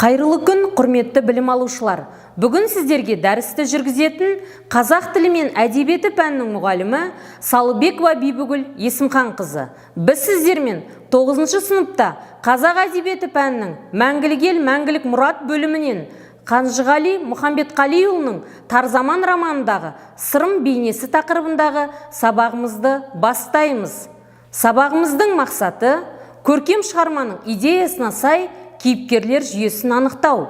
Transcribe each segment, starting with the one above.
Қайырлы күн, құрметті білім алушылар. Бүгін сіздерге дәрісті жүргізетін қазақ тілі мен әдебиеті пәнінің мұғалімі Салыбекова Бибігүл Есімханқызы. Біз сіздермен 9-шы сыныпта қазақ әдебиеті пәнінің мәңгілік ел, мәңгілік мұрат бөлімінен Қанжығали Мұхамбетқалиұлының Тарзаман романындағы сырым бейнесі тақырыбындағы сабағымызды бастаймыз. Сабағымыздың мақсаты көркем шығарманың идеясына сай кейіпкерлер жүйесін анықтау.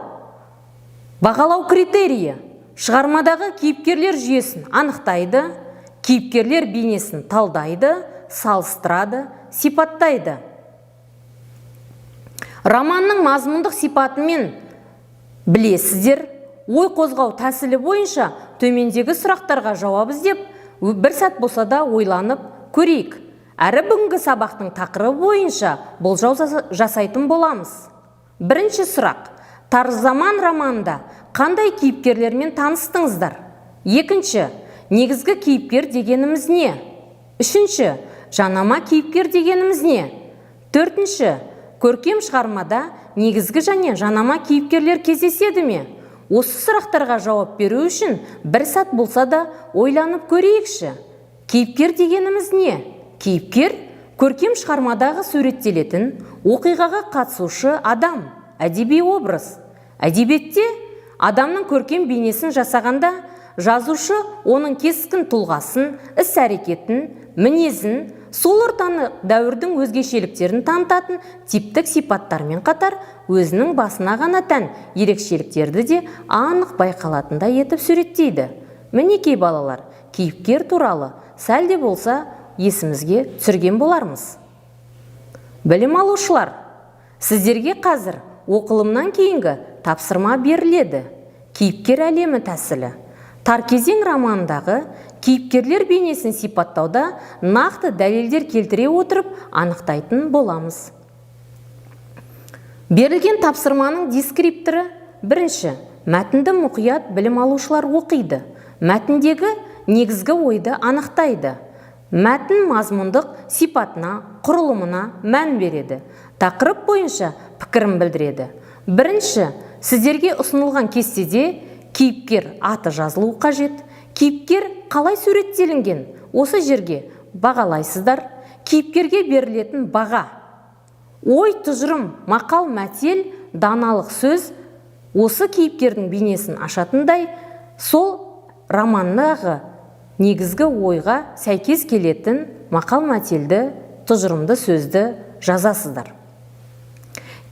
Бағалау критерийі шығармадағы кейіпкерлер жүйесін анықтайды, кейіпкерлер бейнесін талдайды, салыстырады, сипаттайды. Романның мазмұндық сипатымен білесіздер, ой қозғау тәсілі бойынша төмендегі сұрақтарға жауап іздеп, бір сәт болса да ойланып көрейік. Әрі бүгінгі сабақтың тақырыбы бойынша болжау жасайтын боламыз. Бірінші сұрақ. Тарзаман романында қандай кейіпкерлермен таныстыңыздар? Екінші. Негізгі кейіпкер дегеніміз не? Үшінші. Жанама кейіпкер дегеніміз не? Төртінші. Көркем шығармада негізгі және жанама кейіпкерлер кездеседі ме? Осы сұрақтарға жауап беру үшін бір сәт болса да ойланып көрейікші. Кейіпкер дегеніміз не? Кейіпкер көркем шығармадағы суреттелетін оқиғаға қатысушы адам, әдеби образ. Әдебиетте адамның көркем бейнесін жасағанда жазушы оның кескін тұлғасын, іс-әрекетін, мінезін, сол ортаны дәуірдің өзгешеліктерін танытатын типтік сипаттармен қатар өзінің басына ғана тән ерекшеліктерді де анық байқалатындай етіп суреттейді. Мінекей балалар, кейіпкер туралы сәл де болса есімізге түсірген болармыз. Білім алушылар, сіздерге қазір оқылымнан кейінгі тапсырма беріледі. Кейіпкер әлемі тәсілі. Таркезең романындағы кейіпкерлер бейнесін сипаттауда нақты дәлелдер келтіре отырып анықтайтын боламыз. Берілген тапсырманың дескрипторы. Бірінші, мәтінді мұқият білім алушылар оқиды. Мәтіндегі негізгі ойды анықтайды. Мәтін мазмұндық сипатына, құрылымына мән береді. Тақырып бойынша пікірін білдіреді. Бірінші, сіздерге ұсынылған кестеде кейіпкер аты жазылу қажет. Кейіпкер қалай суреттелінген? Осы жерге бағалайсыздар. Кейіпкерге берілетін баға. Ой, тұжырым, мақал, мәтел, даналық сөз осы кейіпкердің бейнесін ашатындай, сол романдағы негізгі ойға сәйкес келетін мақал мәтелді, тұжырымды сөзді жазасыздар.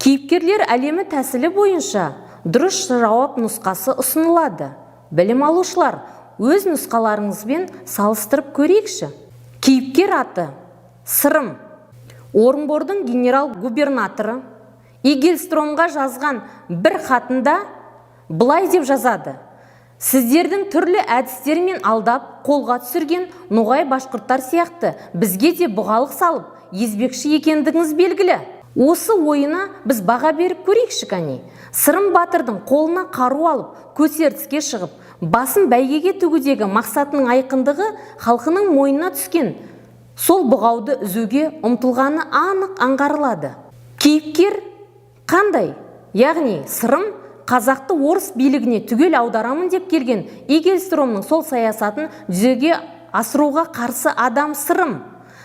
Кейіпкерлер әлемі тәсілі бойынша дұрыс жауап нұсқасы ұсынылады. Білім алушылар, өз нұсқаларыңызбен салыстырып көрейікші. Кейіпкер аты Сырым. Орынбордың генерал-губернаторы Игельстромға жазған бір хатында былай деп жазады. Сіздердің түрлі әдістермен алдап, қолға түсірген ноғай башқұрттар сияқты бізге де бұғалық салып, езбекші екендігіңіз белгілі. Осы ойына біз баға беріп көрейікші кәне. Сырым батырдың қолына қару алып, көтеріліске шығып, басын бәйгеге тігудегі мақсатының айқындығы халқының мойнына түскен. Сол бұғауды үзуге ұмтылғаны анық аңғарылады. Кейіпкер қандай? Яғни Сырым қазақты орыс билігіне түгел аударамын деп келген Игельстромның сол саясатын жүзеге асыруға қарсы адам Сырым.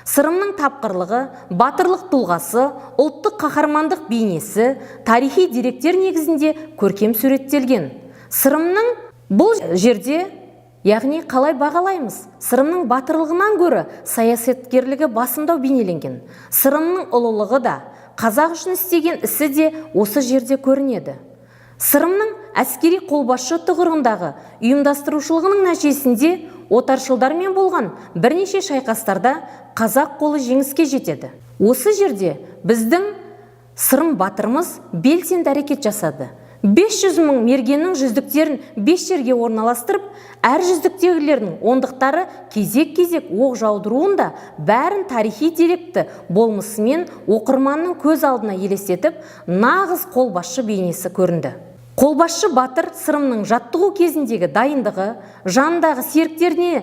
Сырымның тапқырлығы, батырлық тұлғасы, ұлттық қаһармандық бейнесі тарихи деректер негізінде көркем суреттелген. Сырымның бұл жерде, яғни қалай бағалаймыз? Сырымның батырлығынан гөрі саясаткерлігі басымдау бейнеленген. Сырымның ұлылығы да, қазақ үшін істеген ісі де осы жерде көрінеді. Сырымның әскери қолбасшы тұғырындағы ұйымдастырушылығының нәтижесінде отаршылдармен болған бірнеше шайқастарда қазақ қолы жеңіске жетеді. Осы жерде біздің Сырым батырымыз белсенді әрекет жасады. 500 мың мергеннің жүздіктерін 5 жерге орналастырып, әр жүздіктегілердің ондықтары кезек-кезек оқ жаудыруында бәрін тарихи деректі болмысымен оқырманның көз алдына елестетіп, нағыз қолбасшы бейнесі көрінді. Қолбасшы батыр Сырымның жаттығу кезіндегі дайындығы, жанындағы серіктеріне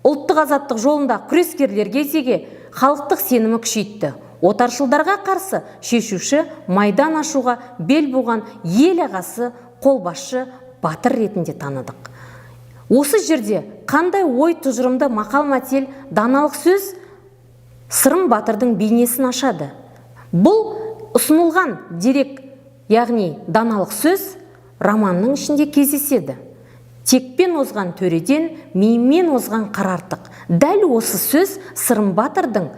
ұлттық азаттық жолында күрескерлерге деген халықтық сенімі күшейтті. отаршылдарға қарсы шешуші майдан ашуға бел буған ел ағасы, қолбасшы, батыр ретінде таныдық. Осы жерде қандай ой тұжырымды мақал-мәтел, даналық сөз Сырым батырдың бейнесін ашады. Бұл ұсынылған дерек, яғни даналық сөз романның ішінде кездеседі. Текпен озған төреден, меймен озған қарартық. Дәл осы сөз Сырым батырдың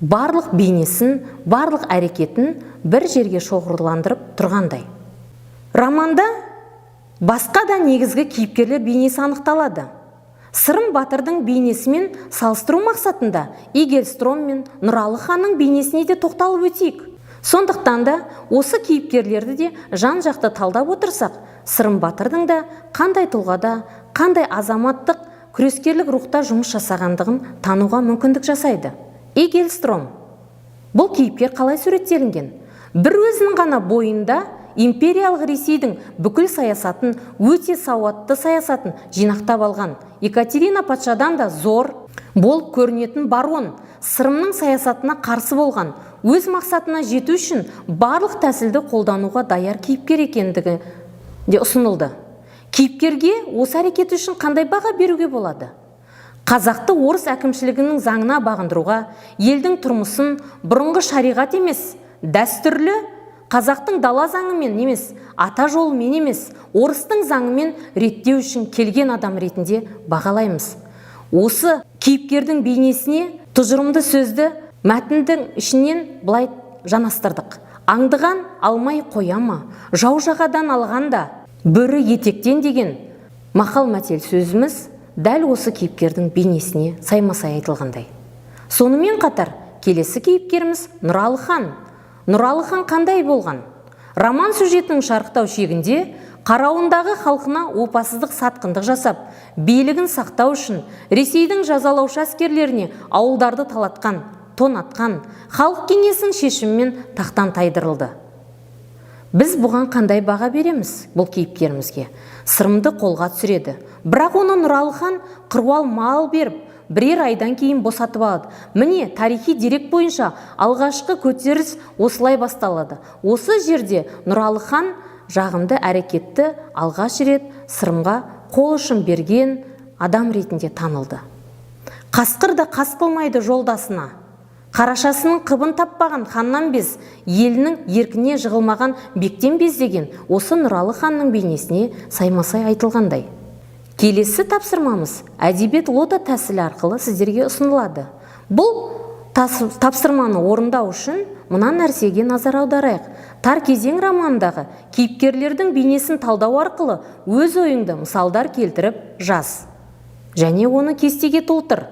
барлық бейнесін, барлық әрекетін бір жерге шоғырландырып тұрғандай. Романда басқа да негізгі кейіпкерлер бейнесі анықталады. Сырым батырдың бейнесімен салыстыру мақсатында Игельстром мен Нұралы ханның бейнесіне де тоқталып өтейік. Сондықтан да осы кейіпкерлерді де жан-жақты талдап отырсақ, Сырым батырдың да қандай тұлғада, қандай азаматтық, күрескерлік рухта жұмыс жасағандығын тануға мүмкіндік жасайды. Игельстром. Бұл кейіпкер қалай суреттелінген? Бір өзінің ғана бойында империялық Ресейдің бүкіл саясатын, өте сауатты саясатын жинақтап алған. Екатерина патшадан да зор болып көрінетін барон, Сырымның саясатына қарсы болған, өз мақсатына жету үшін барлық тәсілді қолдануға даяр кейіпкер екендігі де ұсынылды. Кейіпкерге осы әрекеті үшін қандай баға беруге болады? Қазақты орыс әкімшілігінің заңына бағындыруға, елдің тұрмысын бұрынғы шариғат емес, дәстүрлі қазақтың дала заңымен емес, ата жолымен емес, орыстың заңымен реттеу үшін келген адам ретінде бағалаймыз. Осы кейіпкердің бейнесіне тұжырымды сөзді мәтіндің ішінен былай жанастырдық. Аңдыған алмай қояма, жау жағадан алғанда, бөрі етектен деген мақал-мәтел сөзіміз дәл осы кейіпкердің бейнесіне саймасай айтылғандай. Сонымен қатар келесі кейіпкеріміз Нұралы хан. Нұралы хан қандай болған? Роман сюжетінің шарықтау шегінде қарауындағы халқына опасыздық сатқындық жасап, билігін сақтау үшін Ресейдің жазалаушы әскерлеріне ауылдарды талатқан, тонатқан, халық кеңесінің шешімімен тақтан тайдырылды. Біз бұған қандай баға береміз бұл кейіпкерімізге? Сырымды қолға түсіреді. Бірақ оны Нұралы хан қыруал мал беріп, бірер айдан кейін босатып алады. Міне, тарихи дерек бойынша алғашқы көтеріліс осылай басталады. Осы жерде Нұралы хан жағымды әрекетті алғаш рет Сырымға қол ұшын берген адам ретінде танылды. Қасқыр да қас қылмайды жолдасына. Қарашасының қыбын таппаған ханнан без, елінің еркіне жығылмаған бектен без деген осы Нұралы ханның бейнесіне саймасай айтылғандай. Келесі тапсырмамыз әдебиет лота тәсілі арқылы сіздерге ұсынылады. Бұл тапсырманы орындау үшін мына нәрсеге назар аударайық. Тар кезең романындағы кейіпкерлердің бейнесін талдау арқылы өз ойыңды мысалдар келтіріп жаз. Және оны кестеге толтыр.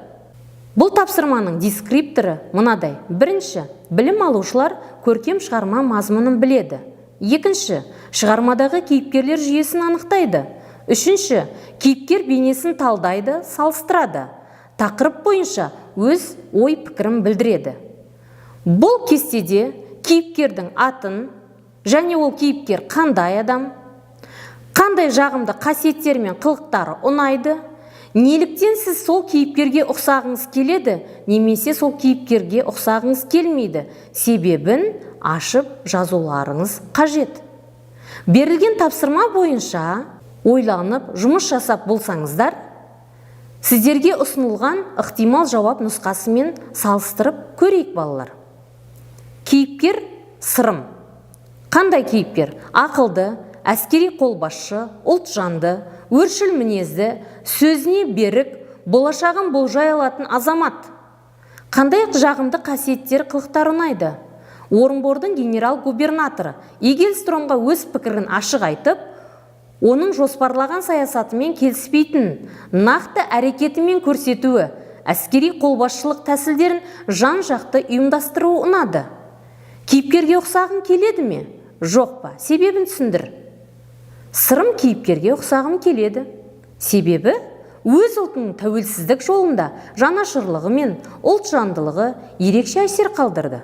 Бұл тапсырманың дескрипторы мынадай. Бірінші, білім алушылар көркем шығарма мазмұнын біледі. Екінші, шығармадағы кейіпкерлер жүйесін анықтайды. Үшінші, кейіпкер бейнесін талдайды, салыстырады. Тақырып бойынша өз ой пікірін білдіреді. Бұл кестеде кейіпкердің атын және ол кейіпкер қандай адам, қандай жағымды қасиеттері мен қылықтары ұнайды, неліктен сіз сол кейіпкерге ұқсағыңыз келеді, немесе сол кейіпкерге ұқсағыңыз келмейді, себебін ашып жазуларыңыз қажет. Берілген тапсырма бойынша ойланып, жұмыс жасап болсаңыздар, сіздерге ұсынылған ықтимал жауап нұсқасымен салыстырып көрейік балалар. Кейіпкер Сырым. Қандай кейіпкер? Ақылды, әскери қолбасшы, ұлтжанды, өршіл мінезді, сөзіне берік, болашағын болжай алатын азамат. Қандай жағымды қасиеттер қылықтар ұнайды? Орынбордың генерал-губернаторы Игельстромға өз пікірін ашық айтып, оның жоспарлаған саясатымен келіспейтін, нақты әрекетімен көрсетуі, әскери қолбасшылық тәсілдерін жан-жақты ұйымдастыруы ұнады. Кейіпкерге ұқсағың келеді ме? Жоқ па? Себебін түсіндір. Сырым кейіпкерге ұқсағым келеді. Себебі өз ұлтының тәуелсіздік жолында жанашырлығы мен ұлтжандылығы ерекше әсер қалдырды.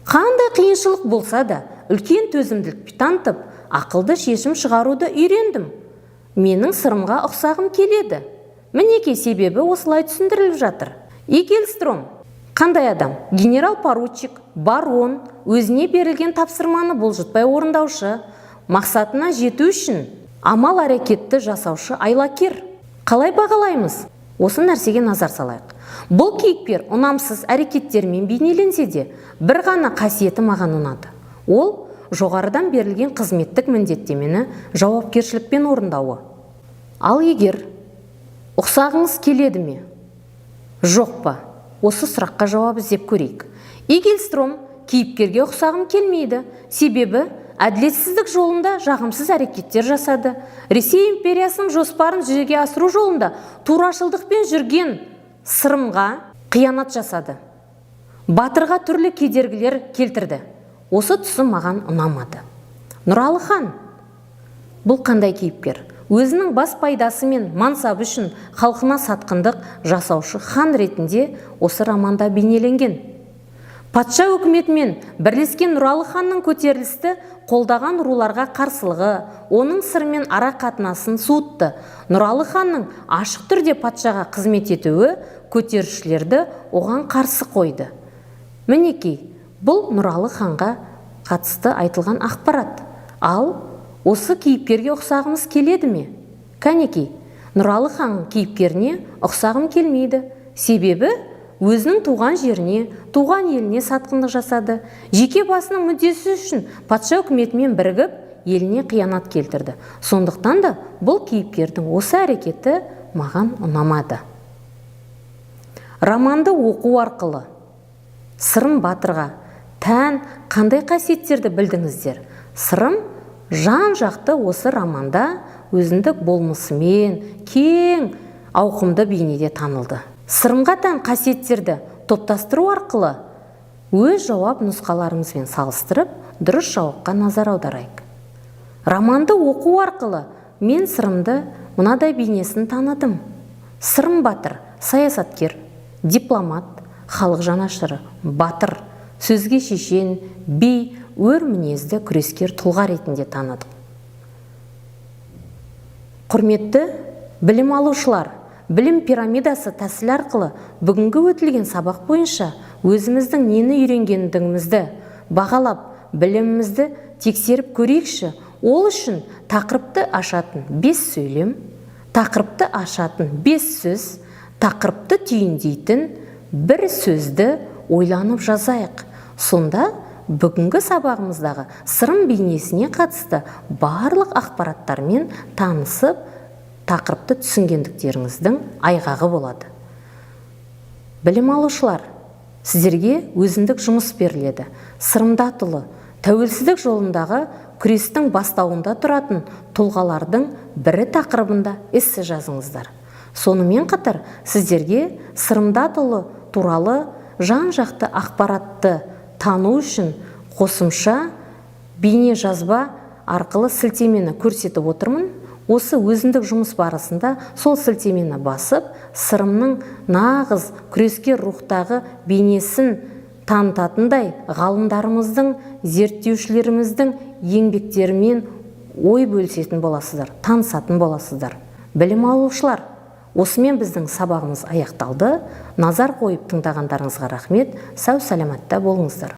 Қандай қиыншылық болса да, үлкен төзімділік танытып, ақылды шешім шығаруды үйрендім. Менің Сырымға ұқсағым келеді. Мінеке себебі осылай түсіндіріліп жатыр. Игельстром. Қандай адам? Генерал-поручик, барон, өзіне берілген тапсырманы бұлжытпай орындаушы, мақсатына жету үшін амал әрекетті жасаушы айлакер. Қалай бағалаймыз? Осы нәрсеге назар салайық. Бұл кейіпкер ұнамсыз әрекеттермен бейнеленсе де, бір ғана қасиеті маған ұнады. Ол жоғарыдан берілген қызметтік міндеттемені жауапкершілікпен орындауы. Ал егер ұқсағыңыз келеді ме? Жоқ па? Осы сұраққа жауап іздеп көрейік. Игельстром кейіпкерге ұқсағым келмейді, себебі әділетсіздік жолында жағымсыз әрекеттер жасады. Ресей империясының жоспарын жүзеге асыру жолында турашылдықпен жүрген сырымға қиянат жасады. Батырға түрлі кедергілер келтірді. Осы тұсы маған ұнамады. Нұралы хан. Бұл қандай кейіпкер? Өзінің бас пайдасы мен мансабы үшін халқына сатқындық жасаушы хан ретінде осы романда бейнеленген. Патша өкіметімен бірлескен Нұралы ханның көтерілісті қолдаған руларға қарсылығы, оның сырмен ара қатынасын суытты. Нұралы ханның ашық түрде патшаға қызмет етуі көтерілісшілерді оған қарсы қойды. Мінекей, бұл Нұралы ханға қатысты айтылған ақпарат. Ал осы кейіпкерге ұқсағымыз келеді ме? Кәнекей, Нұралы хан кейіпкеріне ұқсағым келмейді. Себебі өзінің туған жеріне, туған еліне сатқындық жасады. Жеке басының мүддесі үшін патша үкіметімен бірігіп, еліне қиянат келтірді. Сондықтан да бұл кейіпкердің осы әрекеті маған ұнамады. Романды оқу арқылы Сырым батырға тән қандай қасиеттерді білдіңіздер? Сырым жан-жақты осы романда өзіндік болмысымен кең ауқымды бейнеде танылды. Сырымға тән қасиеттерді топтастыру арқылы өз жауап нұсқаларымызбен салыстырып, дұрыс жауапқа назар аударайық. Романды оқу арқылы мен Сырымды мынадай бейнесін таныдым. Сырым батыр саясаткер, дипломат, халық жанашыры, батыр, сөзге шешен, би, өр мінезді күрескер тұлға ретінде таныдық. Құрметті білім алушылар, білім пирамидасы тәсіл арқылы бүгінгі өтілген сабақ бойынша өзіміздің нені үйренгендігімізді бағалап, білімімізді тексеріп көрейікші. Ол үшін тақырыпты ашатын 5 сөйлем, тақырыпты ашатын 5 сөз, тақырыпты түйіндейтін бір сөзді ойланып жазайық. Сонда бүгінгі сабағымыздағы Сырым бейнесіне қатысты барлық ақпараттармен танысып, тақырыпты түсінгендіктеріңіздің айғағы болады. Білім алушылар, сіздерге өзіндік жұмыс беріледі. Сырымда атылы тәуелсіздік жолындағы күрестің бастауында тұратын тұлғалардың бірі тақырыбында эссе жазыңыздар. Сонымен қатар сіздерге Сырымда атылы туралы жан-жақты ақпаратты тану үшін қосымша бейне жазба арқылы сілтемені көрсетіп отырмын. Осы өзіндік жұмыс барысында сол сілтемені басып, Сырымның нағыз күрескер рухтағы бейнесін танытатындай ғалымдарымыздың, зерттеушілеріміздің еңбектерімен ой бөлісетін боласыздар, танысатын боласыздар. Білім алушылар, осымен біздің сабағымыз аяқталды. Назар қойып тыңдағандарыңызға рахмет. Сау саламатта болыңыздар.